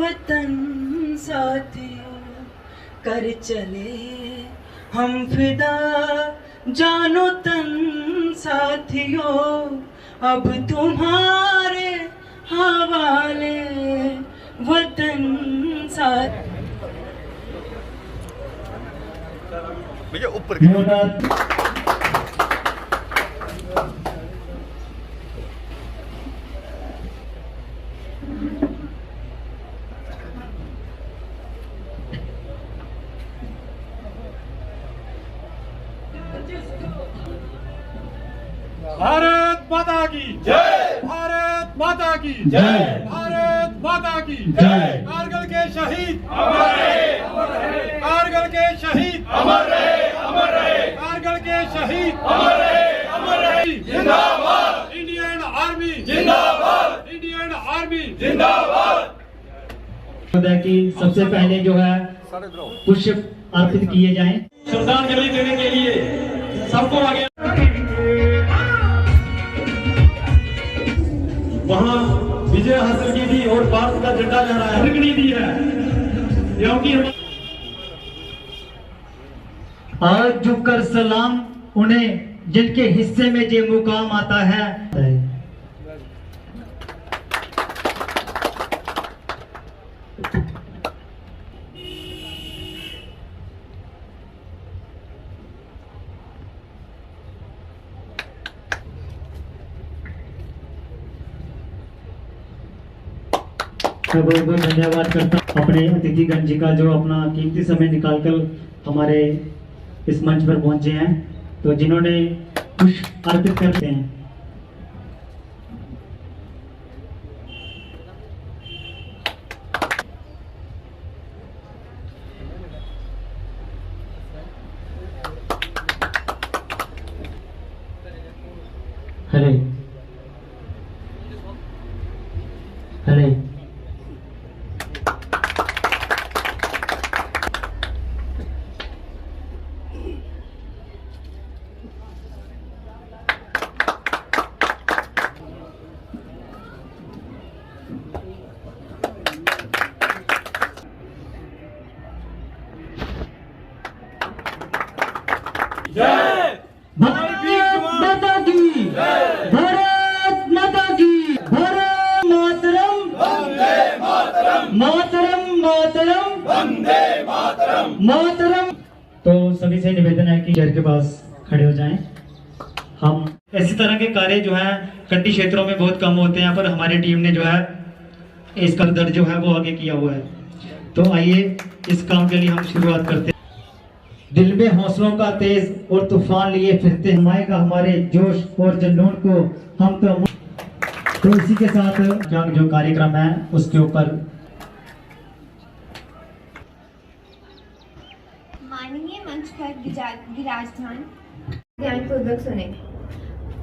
वतन साथियों, कर चले हम फिदा जानो तन साथियों, अब तुम्हारे हवाले वतन साथ। भैया ऊपर भारत माता की जय, भारत माता की जय, भारत माता की जय। कारगिल के शहीद अमर रहे, अमर रहे। कारगिल के शहीद अमर रहे, अमर रहे। कारगिल के शहीद अमर रहे, अमर रहे। जिंदाबाद इंडियन आर्मी, जिंदाबाद इंडियन आर्मी, जिंदाबाद। कि सबसे पहले जो है पुष्प अर्पित किए जाएं। श्रद्धांजलि देने के लिए सबको आगे वहाँ विजय हासिल की थी और भारत का झंडा लहराया दी है, क्योंकि आज झुककर सलाम उन्हें जिनके हिस्से में ये मुकाम आता है। मैं बहुत बहुत धन्यवाद करता हूँ अपने अतिथिगण जी का, जो अपना कीमती समय निकालकर हमारे इस मंच पर पहुंचे हैं, तो जिन्होंने पुष्प अर्पित करते हैं। हरे हरे जय, भारत माता की, भारत माता की, भारत मातरम, वंदे मातरम, मातरम मातरम, वंदे मातरम, मातरम। तो सभी से निवेदन है कि चेयर के पास खड़े हो जाएं। हम इसी तरह के कार्य जो है कंडी क्षेत्रों में बहुत कम होते हैं, पर हमारी टीम ने जो है इसका दर्ज जो है वो आगे किया हुआ है। तो आइए इस काम के लिए हम शुरुआत करते हैं। दिल में हौसलों का तेज और तूफान लिए फिरते हमाएगा हमारे जोश और जुनून को हम तो इसी के साथ जो कार्यक्रम है उसके ऊपर माननीय मंच पर विराजमान ध्यानपूर्वक सुने।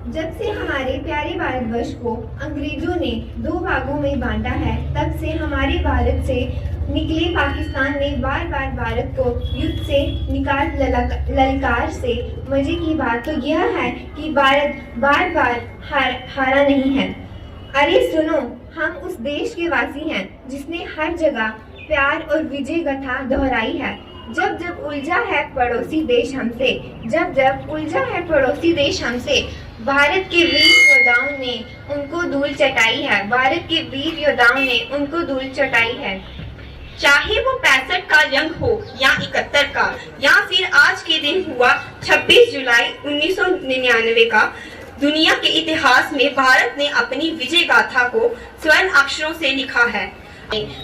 जब से हमारे प्यारे भारतवर्ष को अंग्रेजों ने दो भागों में बांटा है, तब से हमारे भारत से निकले पाकिस्तान ने बार बार भारत को युद्ध से निकाल ललकार से। मजे की बात तो यह है कि भारत बार बार हारा नहीं है। अरे सुनो, हम उस देश के वासी हैं जिसने हर जगह प्यार और विजय गाथा दोहराई है। जब जब उलझा है पड़ोसी देश हमसे, जब जब उलझा है पड़ोसी देश हमसे, भारत के वीर योद्धाओं ने उनको धूल चटाई है। भारत के वीर योद्धाओं ने उनको धूल चटाई है। चाहे वो 65 का जंग हो या 71 का, या फिर आज के दिन हुआ 26 जुलाई 1999 का, दुनिया के इतिहास में भारत ने अपनी विजय गाथा को स्वर्ण अक्षरों से लिखा है।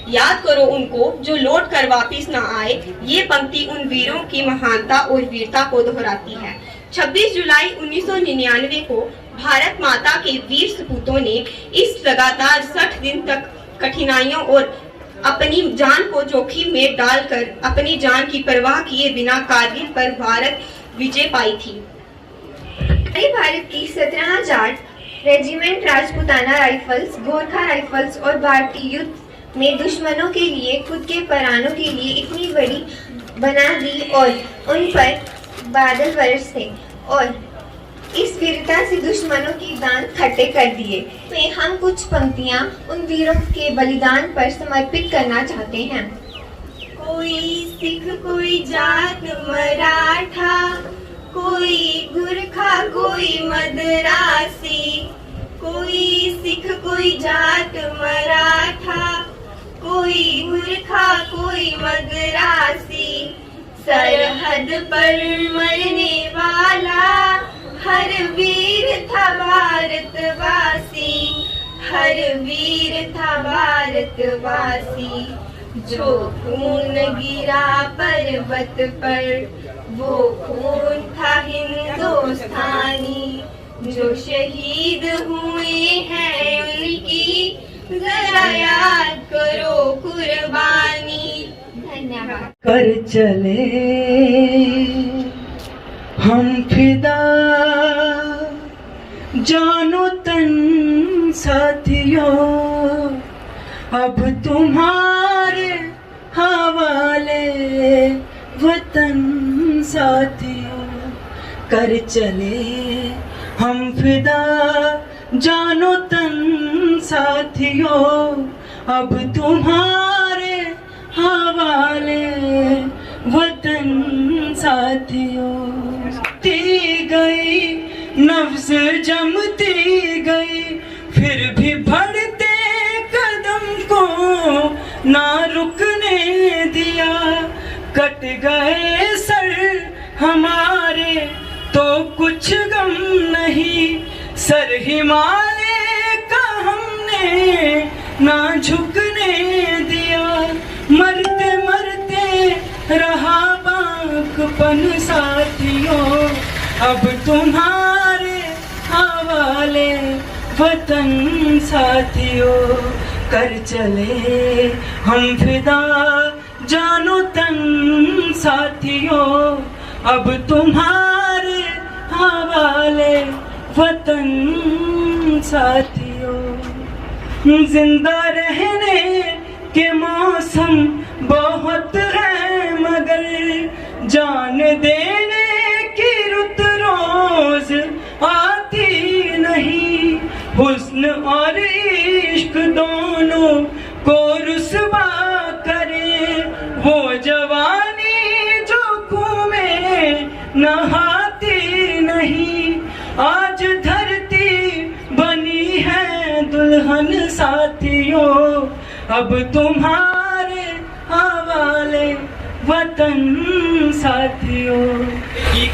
याद करो उनको जो लौट कर वापिस न आए। ये पंक्ति उन वीरों की महानता और वीरता को दोहराती है। 26 जुलाई 1999 को भारत माता के वीर सपूतों ने इस लगातार 60 दिन तक कठिनाइयों और अपनी जान को जोखिम में डालकर अपनी जान की परवाह किए बिना कारगिल पर भारत विजय पाई थी। भारत की 17 Jat regiment Rajputana rifles, Gorkha rifles और भारतीय युद्ध में दुश्मनों के लिए खुद के प्राणों के लिए इतनी बड़ी बना दी और उन पर बादल बरस थे और इस वीरता से दुश्मनों की दांत खट्टे कर दिए। में हम कुछ पंक्तियां उन वीरों के बलिदान पर समर्पित करना चाहते हैं। कोई सिख कोई जाट मराठा, कोई गुरखा कोई मदरासी, कोई सिख कोई जाट मराठा, कोई गुरखा कोई मदरासी, सरहद पर मरने वाला हर वीर था भारतवासी, हर वीर था भारतवासी। जो खून गिरा पर्वत पर वो खून था हिंदुस्तानी, जो शहीद हुए हैं उनकी जरा याद करो कुर्बानी। धन्यवाद। कर चले हम फिदा जानो तन साथियों, अब तुम्हारे हवाले वतन साथियों। कर चले हम फिदा जानो तन साथियों, अब तुम्हारे हवाले वतन साथियों। ती गई नफ्स जमती गई, फिर भी बढ़ते कदम को ना रुकने दिया। कट गए सर हमारे तो कुछ गम नहीं, सर हिमालय का हमने ना झुकने दिया। मरते मरते रहा बांकपन साथियों, अब तुम्हारे हवाले वतन साथियों। कर चले हम फिदा जानो तन साथियों, अब तुम्हारे हवाले वतन साथियों। जिंदा रहने के मौसम बहुत है मगर जान देने की रुत रोज आती नहीं। हुस्न और इश्क दोनों को रुसवा करे वो जवानी जो खून में नहाती नहीं। आज धरती बनी है दुल्हन साथियों, अब तुम्हारे हवाले वतन साथियों। की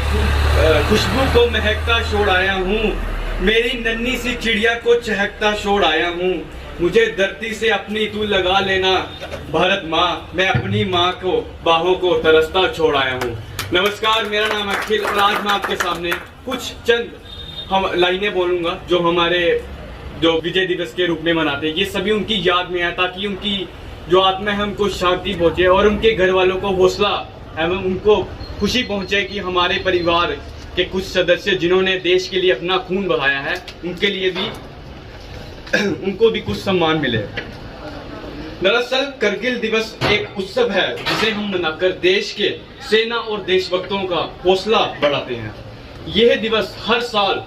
खुशबू को महकता छोड़ आया हूँ, मेरी नन्ही सी चिड़िया को चहकता छोड़ आया हूँ। मुझे धरती से अपनी तू लगा लेना भारत माँ, मैं अपनी माँ को बाहों को तरसता छोड़ आया हूँ। नमस्कार, मेरा नाम अखिल और आज मैं आपके सामने कुछ चंद हम लाइनें बोलूँगा जो हमारे जो विजय दिवस के रूप में मनाते हैं। ये सभी उनकी याद में है ताकि उनकी जो आत्मा है हमको शांति पहुँचे और उनके घर वालों को हौसला एवं उनको खुशी पहुँचे कि हमारे परिवार के कुछ सदस्य जिन्होंने देश के लिए अपना खून बहाया है उनके लिए भी उनको भी कुछ सम्मान मिले। दरअसल करगिल दिवस एक उत्सव है जिसे हम मनाकर देश के सेना और देशभक्तों का हौसला बढ़ाते हैं। यह दिवस हर साल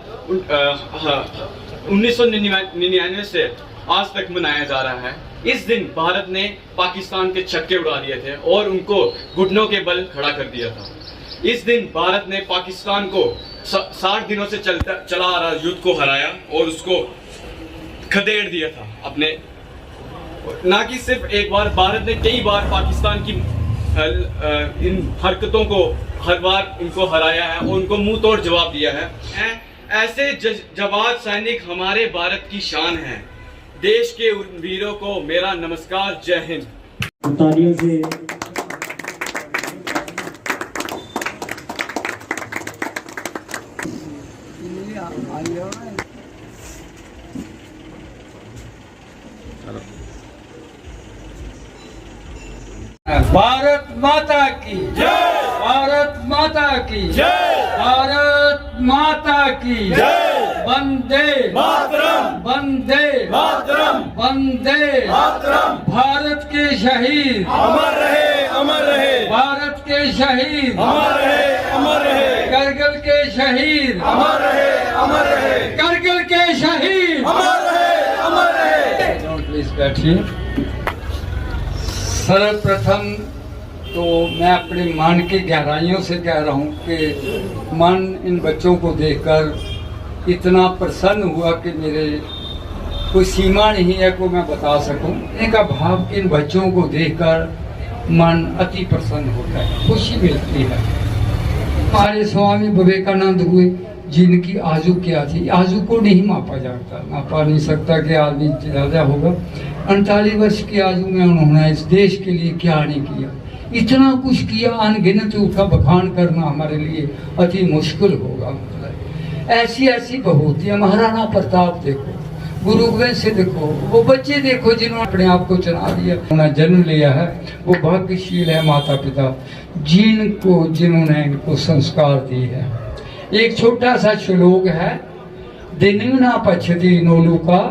1999 से आज तक मनाया जा रहा है। इस दिन भारत ने पाकिस्तान के छक्के उड़ा दिए थे और उनको घुटनों के बल खड़ा कर दिया था। इस दिन भारत ने पाकिस्तान को 60 दिनों से चला आ रहा युद्ध को हराया और उसको खदेड़ दिया था अपने। ना कि सिर्फ एक बार, भारत ने कई बार पाकिस्तान की इन हरकतों को हर बार इनको हराया है और उनको मुंह तोड़ जवाब दिया है। ऐसे जवान सैनिक हमारे भारत की शान हैं। देश के उन वीरों को मेरा नमस्कार, जय हिंद। तालियों से भारत माता की जय, भारत माता की जय, भारत माता की जय। वंदे मातरम, वंदे मातरम, वंदे मातरम। भारत के शहीद अमर रहे, अमर रहे। भारत के शहीद अमर रहे, अमर रहे। करगिल के शहीद अमर रहे, अमर रहे। कारगिल के शहीद अमर रहे, अमर रहे। प्लीज बैठिए। सर्वप्रथम तो मैं अपने मन की गहराइयों से कह रहा हूँ कि मन इन बच्चों को देखकर इतना प्रसन्न हुआ कि मेरे कोई सीमा नहीं है को मैं बता सकूं। इनका भाव इन बच्चों को देखकर मन अति प्रसन्न होता है, खुशी मिलती है। हमारे स्वामी विवेकानंद हुए, जिनकी आजू क्या थी, आजू को नहीं मापा जाता, मापा नहीं सकता कि आदमी ज़्यादा होगा। 48 वर्ष की आयु में उन्होंने इस देश के लिए क्या नहीं किया, इतना कुछ किया, अनगिनत उसका बखान करना हमारे लिए अति मुश्किल होगा। मतलब ऐसी ऐसी बहुत है। महाराणा प्रताप देखो, गुरु गोविंद सिंह देखो, वो बच्चे देखो जिन्होंने अपने आप को चुना दिया, उन्होंने जन्म लिया है, वो भाग्यशील है माता पिता जिन्होंने इनको संस्कार दिए हैं। एक छोटा सा श्लोक है, दिन ना पछती नोलू का,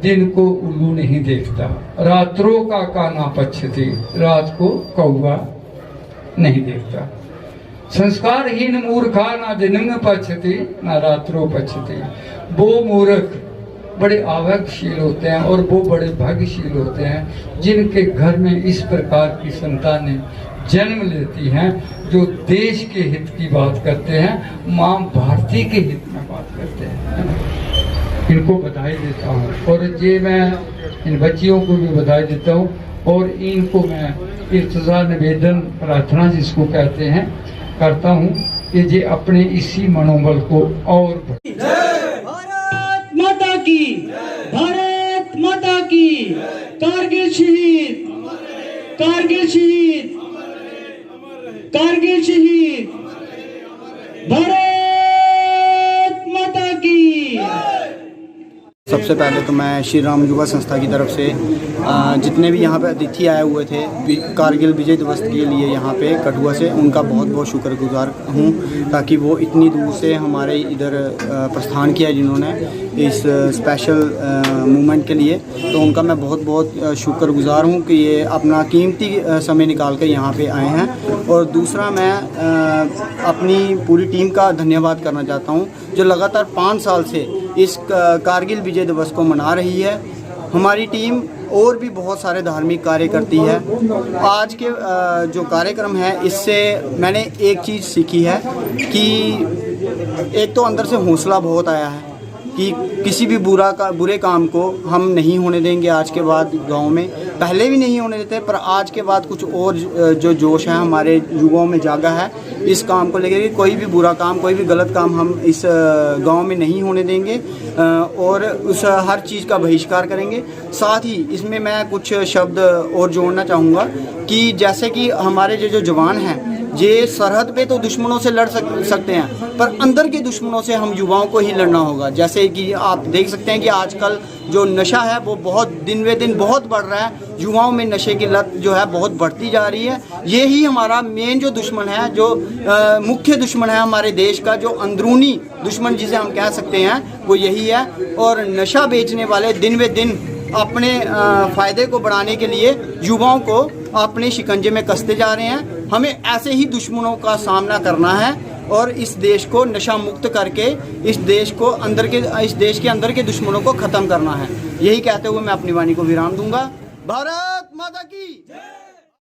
दिन को उल्लू नहीं देखता, रात्रों का ना पछती, रात को कौवा नहीं देखता। संस्कारहीन मूर्खा ना दिन में पछती ना रात्रों पछती। वो मूर्ख बड़े आवेगशील होते हैं और वो बड़े भाग्यशील होते हैं जिनके घर में इस प्रकार की संतानें जन्म लेती हैं, जो देश के हित की बात करते हैं, माँ भारती के हित में बात करते हैं। इनको बधाई देता हूँ और ये मैं इन बच्चियों को भी बधाई देता हूँ और इनको मैं इल्तिजा निवेदन प्रार्थना जिसको कहते हैं करता हूँ कि ये अपने इसी मनोबल को और भारत माता की, भारत माता की। कारगिल शहीद, कारगिल शहीद, कारगिल शहीद। भारत माता की। सबसे पहले तो मैं श्री राम युवा संस्था की तरफ से जितने भी यहाँ पे अतिथि आए हुए थे कारगिल विजय दिवस के लिए यहाँ पे कठुआ से, उनका बहुत बहुत शुक्रगुजार हूँ, ताकि वो इतनी दूर से हमारे इधर प्रस्थान किया जिन्होंने इस स्पेशल मूवमेंट के लिए, तो उनका मैं बहुत बहुत शुक्रगुजार हूँ कि ये अपना कीमती समय निकाल कर यहाँ पे आए हैं। और दूसरा मैं अपनी पूरी टीम का धन्यवाद करना चाहता हूँ जो लगातार 5 साल से इस कारगिल विजय दिवस को मना रही है। हमारी टीम और भी बहुत सारे धार्मिक कार्य करती है। आज के जो कार्यक्रम है इससे मैंने एक चीज़ सीखी है कि एक तो अंदर से हौसला बहुत आया है कि किसी भी बुरे काम को हम नहीं होने देंगे। आज के बाद गांव में पहले भी नहीं होने देते, पर आज के बाद कुछ और जो जोश है हमारे युवाओं में जागा है इस काम को लेकर कि कोई भी बुरा काम, कोई भी गलत काम हम इस गांव में नहीं होने देंगे और उस हर चीज़ का बहिष्कार करेंगे। साथ ही इसमें मैं कुछ शब्द और जोड़ना चाहूँगा कि जैसे कि हमारे जो जवान हैं ये सरहद पे तो दुश्मनों से लड़ सकते हैं, पर अंदर के दुश्मनों से हम युवाओं को ही लड़ना होगा। जैसे कि आप देख सकते हैं कि आजकल जो नशा है वो बहुत दिन वे दिन बहुत बढ़ रहा है, युवाओं में नशे की लत जो है बहुत बढ़ती जा रही है। ये ही हमारा मेन जो दुश्मन है, जो मुख्य दुश्मन है हमारे देश का, जो अंदरूनी दुश्मन जिसे हम कह सकते हैं वो यही है। और नशा बेचने वाले दिन वे दिन अपने फ़ायदे को बढ़ाने के लिए युवाओं को अपने शिकंजे में कसते जा रहे हैं। हमें ऐसे ही दुश्मनों का सामना करना है और इस देश को नशा मुक्त करके इस देश के अंदर के दुश्मनों को ख़त्म करना है। यही कहते हुए मैं अपनी वाणी को विराम दूंगा। भारत माता की जय।